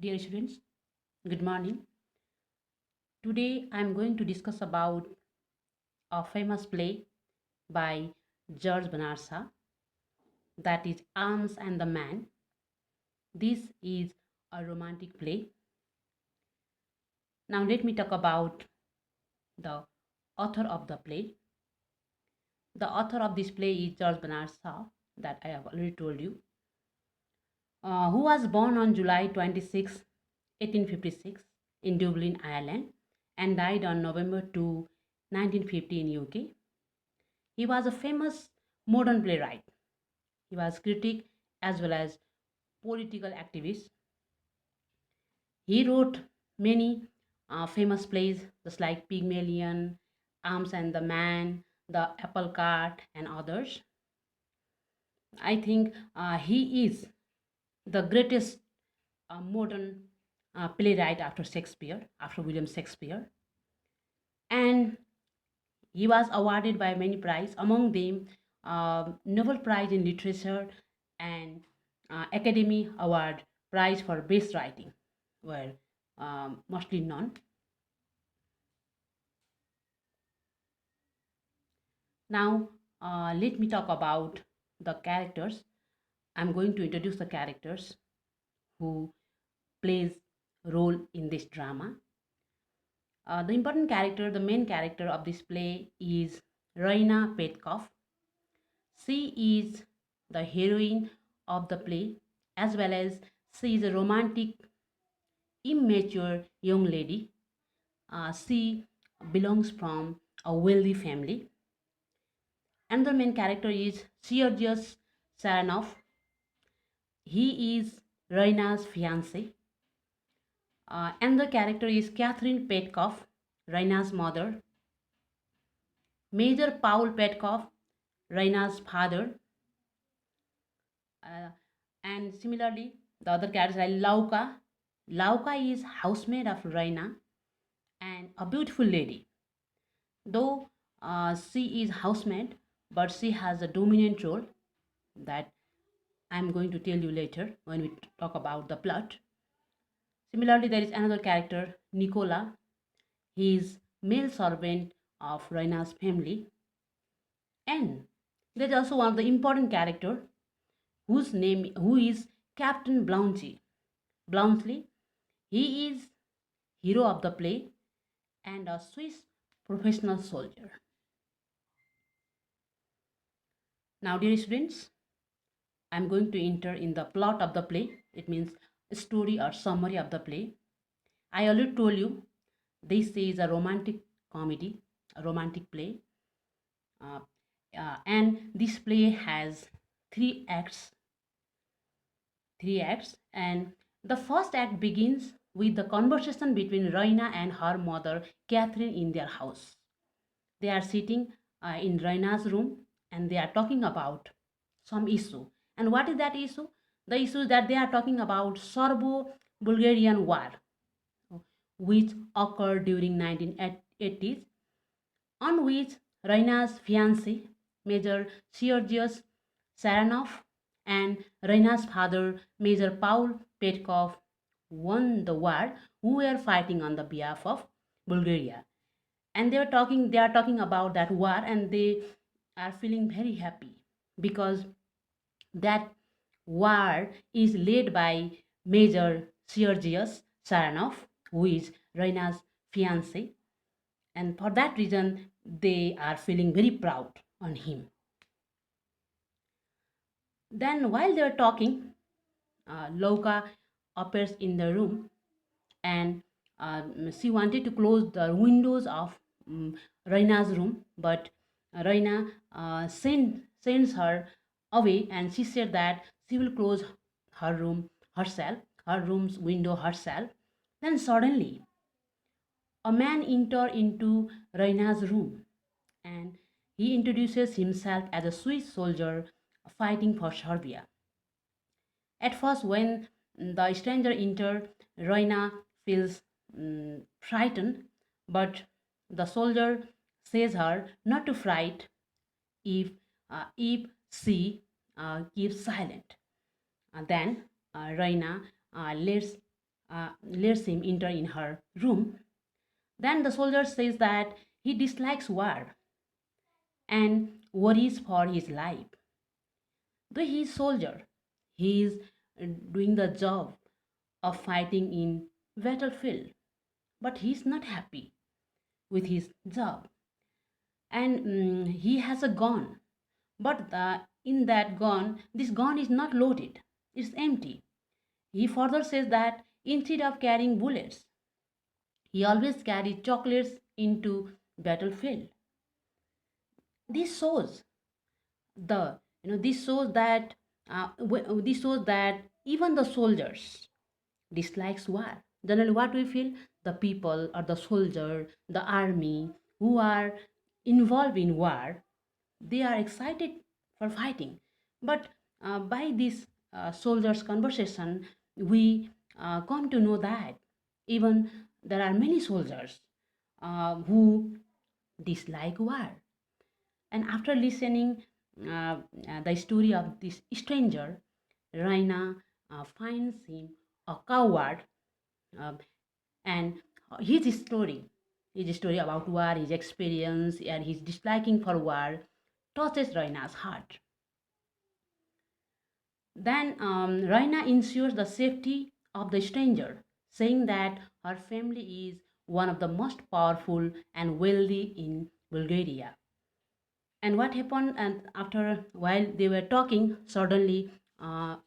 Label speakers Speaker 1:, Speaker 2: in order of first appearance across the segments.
Speaker 1: Dear students, good morning. Today I am going to discuss about a famous play by George Bernard Shaw, that is Arms and the Man. This is a romantic play. Now let me talk about the author of the play. The author of this play is George Bernard Shaw, that I have already told you, who was born on July 26, 1856 in Dublin, Ireland, and died on November 2, 1950 in UK. He was a famous modern playwright. He was critic as well as political activist. He wrote many famous plays just like Pygmalion, Arms and the Man, The Apple Cart, and others. I think he is the greatest modern playwright after Shakespeare, after William Shakespeare. And he was awarded by many prizes, among them Nobel Prize in Literature and Academy Award Prize for Best Writing were mostly known. Now, let me talk about the characters. I'm going to introduce the characters who plays role in this drama. The important character, the main character of this play is Raina Petkoff. She is the heroine of the play, as well as she is a romantic, immature young lady. She belongs from a wealthy family. Another main character is Sergius Saranov. He is Raina's fiance. Another character is Catherine Petkoff, Raina's mother. Major Paul Petkoff, Raina's father. Uh, and similarly, the other characters like Lauka. Lauka is housemaid of Raina and a beautiful lady. Though she is housemaid, but she has a dominant role that I'm going to tell you later when we talk about the plot. Similarly, there is another character, Nicola. He is male servant of Raina's family. And there is also one of the important character who is Captain Blounchy. Blounchley, he is hero of the play and a Swiss professional soldier. Now, dear students, I'm going to enter in the plot of the play. It means a story or summary of the play. I already told you this is a romantic comedy, a romantic play. Uh, and this play has three acts. Three acts. And the first act begins with the conversation between Raina and her mother, Catherine, in their house. They are sitting in Raina's room and they are talking about some issue. And what is that issue? The issue is that they are talking about Serbo-Bulgarian War, which occurred during 1980s, on which Raina's fiancé, Major Sergius Saranov, and Raina's father, Major Paul Petkov, won the war, who were fighting on the behalf of Bulgaria. And they are talking about that war, and they are feeling very happy because that war is led by Major Sergius Saranov, who is Raina's fiance, and for that reason they are feeling very proud on him. Then while they are talking, Louka appears in the room, and she wanted to close the windows of Raina's room, but Raina sends her away, and she said that she will close her room herself, her room's window herself. Then suddenly, a man enters into Raina's room, and he introduces himself as a Swiss soldier fighting for Serbia. At first, when the stranger enters, Raina feels frightened, but the soldier says her not to fright if she keeps silent. Then Raina lets lets him enter in her room. Then the soldier says that he dislikes war and worries for his life. Though he is soldier, he is doing the job of fighting in battlefield, but he is not happy with his job. And he has a gun, but in that gun, this gun is not loaded; it's empty. He further says that instead of carrying bullets, he always carries chocolates into battlefield. This shows the this shows that this shows that even the soldiers dislikes war. Generally, what we feel, the people or the soldier, the army who are involved in war, they are excited for fighting. But by this soldiers' conversation, we come to know that even there are many soldiers who dislike war. And after listening the story of this stranger, Raina finds him a coward, uh, and his story about war, his experience, and his disliking for war touches Raina's heart. Then Raina ensures the safety of the stranger, saying that her family is one of the most powerful and wealthy in Bulgaria. And what happened? And after while they were talking, suddenly an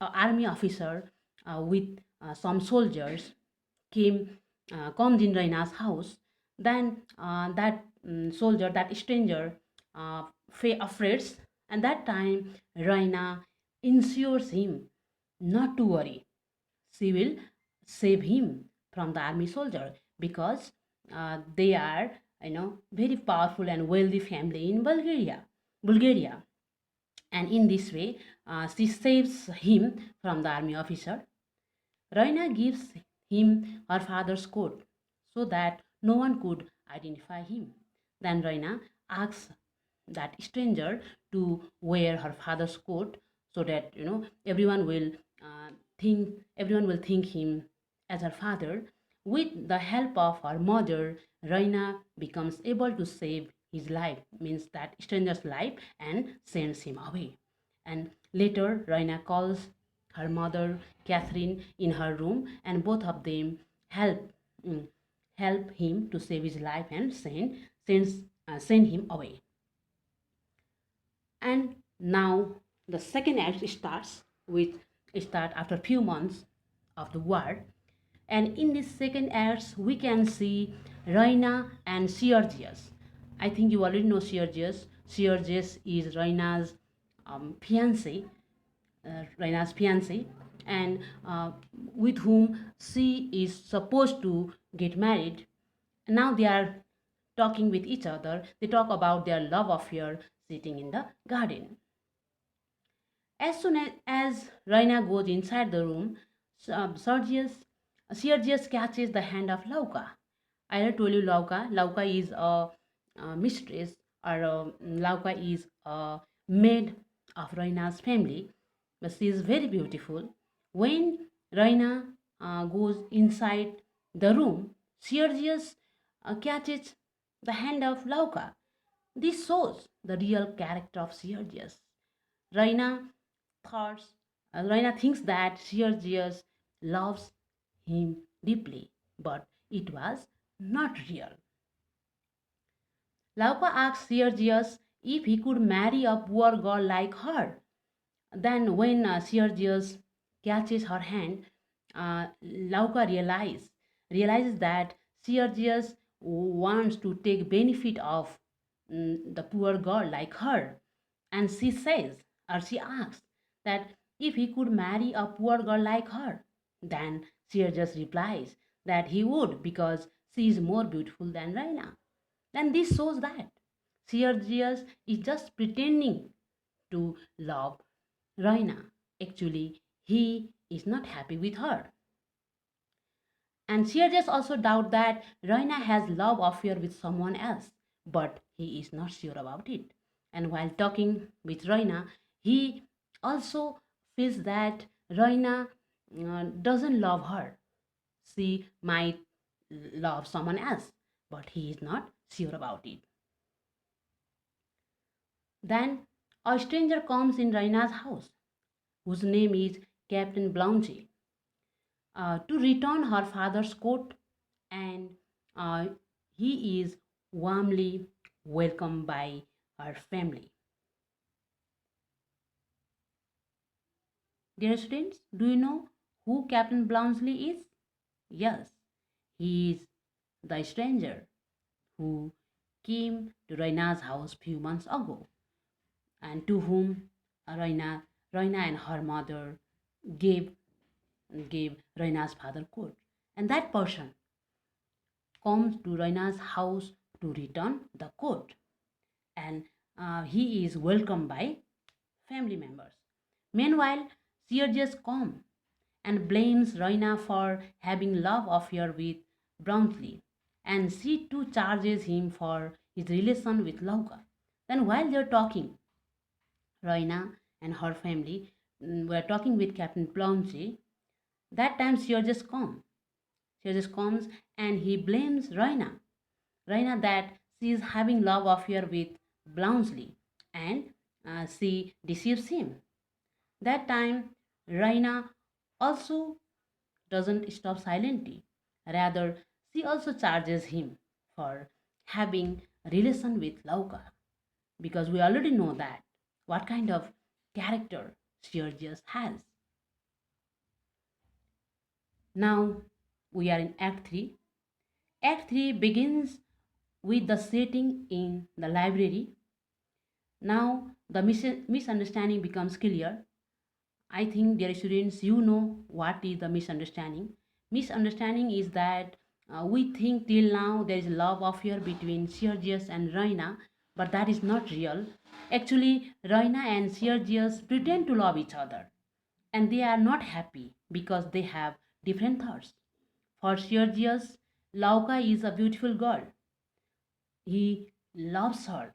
Speaker 1: army officer with some soldiers came comes in Raina's house. Then that soldier, that stranger, afraid, and that time Raina ensures him not to worry. She will save him from the army soldier because they are very powerful and wealthy family in Bulgaria, and in this way she saves him from the army officer. Raina gives him her father's coat so that no one could identify him. Then Raina asks that stranger to wear her father's coat so that uh, everyone will think him as her father. With the help of her mother, Raina becomes able to save his life, means that stranger's life, and sends him away. And later Raina calls her mother Catherine in her room, and both of them help mm, help him to save his life and send him away. And now the second act starts with start after a few months of the war. And in this second act we can see Raina and Sergius. I think you already know Sergius. Sergius is fiance, Raina's fiance, and with whom she is supposed to get married. Now they are talking with each other. They talk about their love affair sitting in the garden. As soon as Raina goes inside the room, Sergius catches the hand of Lauka. I already told you Lauka. Lauka is a mistress, or Lauka is a maid of Raina's family, but she is very beautiful. When Raina goes inside the room, Sergius catches the hand of Lauka. This shows the real character of Sergius. Raina thoughts, Raina thinks that Sergius loves him deeply, but it was not real. Lauka asks Sergius if he could marry a poor girl like her. Then, when Sergius catches her hand, Lauka realizes that Sergius wants to take benefit of the poor girl like her, and she says, or she asks, that if he could marry a poor girl like her. Then Sergius replies that he would because she is more beautiful than Raina. And this shows that Sergius is just pretending to love Raina. Actually, he is not happy with her. And Sergius also doubt that Raina has love affair with someone else, but he is not sure about it. And while talking with Raina, he also feels that Raina doesn't love her. she might love someone else, but he is not sure about it. Then a stranger comes in Raina's house, whose name is Captain Blounchy, to return her father's coat, and uh, he is warmly welcomed by her family. Dear students, do you know who Captain Blounchy is? Yes, he is the stranger who came to Raina's house few months ago, and to whom Raina and her mother gave gave Raina's father coat. And that person comes to Raina's house to return the coat, and he is welcomed by family members. Meanwhile, Sergius comes and blames Raina for having love affair with Brownsley, and she too charges him for his relation with Lauka. Then while they're talking, Raina and her family were talking with Captain Brownsley. That time Sergius comes. Sergius comes and he blames Raina that she is having love affair with Brownsley, and she deceives him. That time Raina also doesn't stop silently. Rather, she also charges him for having relation with Lauka, because we already know that what kind of character Sergius has. Now we are in Act 3. Act 3 begins with the setting in the library. Now the misunderstanding becomes clear. I think, dear students, you know what is the misunderstanding. Misunderstanding is that we think till now there is love affair between Sergius and Raina, but that is not real. Actually, Raina and Sergius pretend to love each other, and they are not happy because they have different thoughts. For Sergius, Lauka is a beautiful girl. He loves her.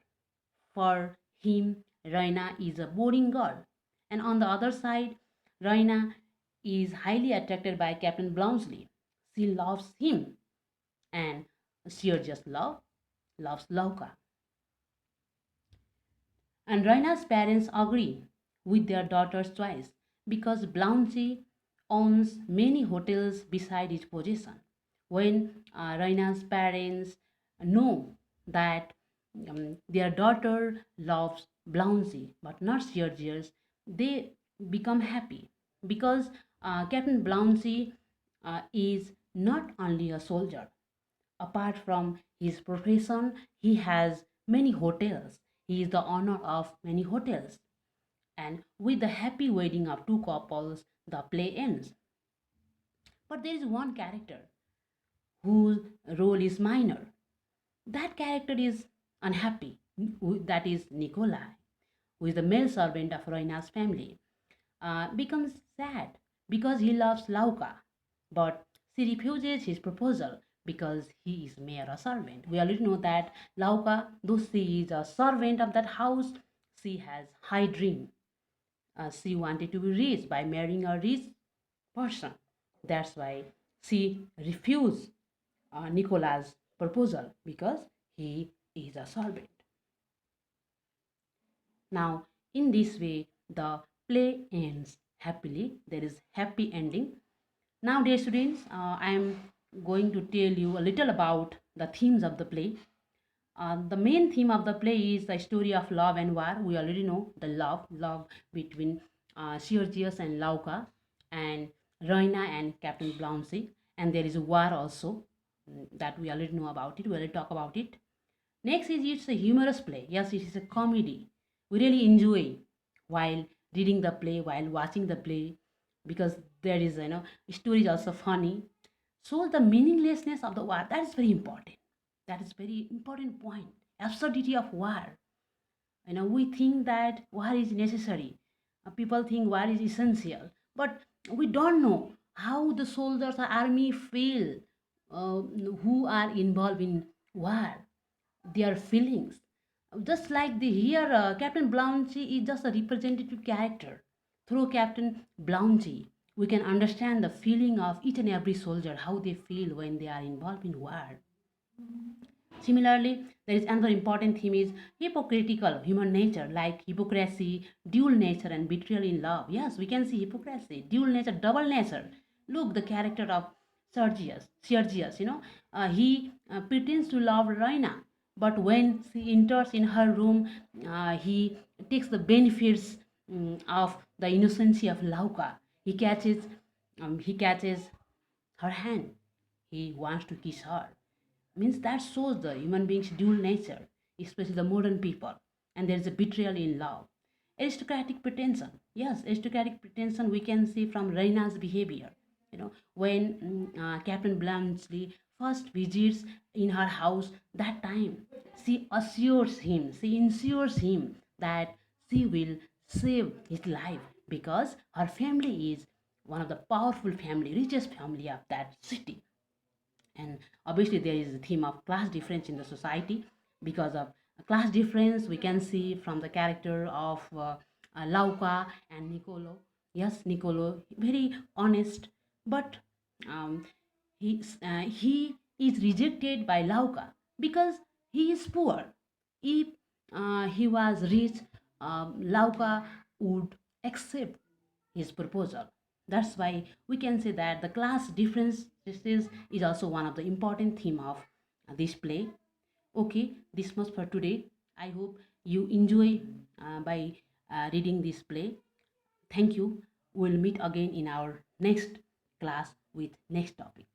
Speaker 1: For him, Raina is a boring girl. And on the other side, Raina is highly attracted by Captain Blounsley. She loves him, and Sergius loves Lauka. And Raina's parents agree with their daughter's choice because Blounsley owns many hotels beside his possession. When Raina's parents know that their daughter loves Blounsley but not Sergius, they become happy because Captain Blounsley is not only a soldier. Apart from his profession, he has many hotels. He is the owner of many hotels. And with the happy wedding of two couples, the play ends. But there is one character whose role is minor. That character is unhappy. That is Nikolai, who is the male servant of Roina's family, becomes sad because he loves Lauka, but she refuses his proposal because he is mere a servant. We already know that Lauka, though she is a servant of that house, she has high dream. She wanted to be rich by marrying a rich person. That's why she refused Nicola's proposal because he is a servant. Now, in this way, the play ends happily. There is happy ending. Now, dear students, I am going to tell you a little about the themes of the play. The main theme of the play is the story of love and war. We already know the love between Sergius and Lauka, and Roina and Captain Blouncy. And there is a war also, that we already know about it. We already talk about it. Next is it's a humorous play. Yes, it is a comedy. We really enjoy while reading the play, while watching the play, because there is, story is also funny. So the meaninglessness of the war, that is very important. That is very important point. Absurdity of war. We think that war is necessary. People think war is essential, but we don't know how the soldiers or army feel, who are involved in war, their feelings. Just like the here, Captain Blounchy is just a representative character through Captain Blounchy. We can understand the feeling of each and every soldier, how they feel when they are involved in war. Similarly, there is another important theme is hypocritical human nature, like hypocrisy, dual nature, and betrayal in love. Yes, we can see hypocrisy, dual nature, double nature. Look, the character of Sergius, he pretends to love Raina, but when she enters in her room, he takes the benefits of the innocency of Lauka. He catches her hand. He wants to kiss her. Means that shows the human being's dual nature, especially the modern people. And there is a betrayal in love. Aristocratic pretension. Yes, aristocratic pretension we can see from Reina's behavior. When Captain Bluntschli first visits in her house, that time she ensures him that she will save his life because her family is one of the powerful family, richest family of that city. And obviously there is a theme of class difference in the society. Because of class difference we can see from the character of Lauka and Nicolo. Yes, Nicolo very honest, but um, he is rejected by Lauka because he is poor. If he was rich, Lauka would accept his proposal. That's why we can say that the class differences is also one of the important theme of this play. Okay, this much for today. I hope you enjoy by reading this play. Thank you. We'll meet again in our next class with next topic.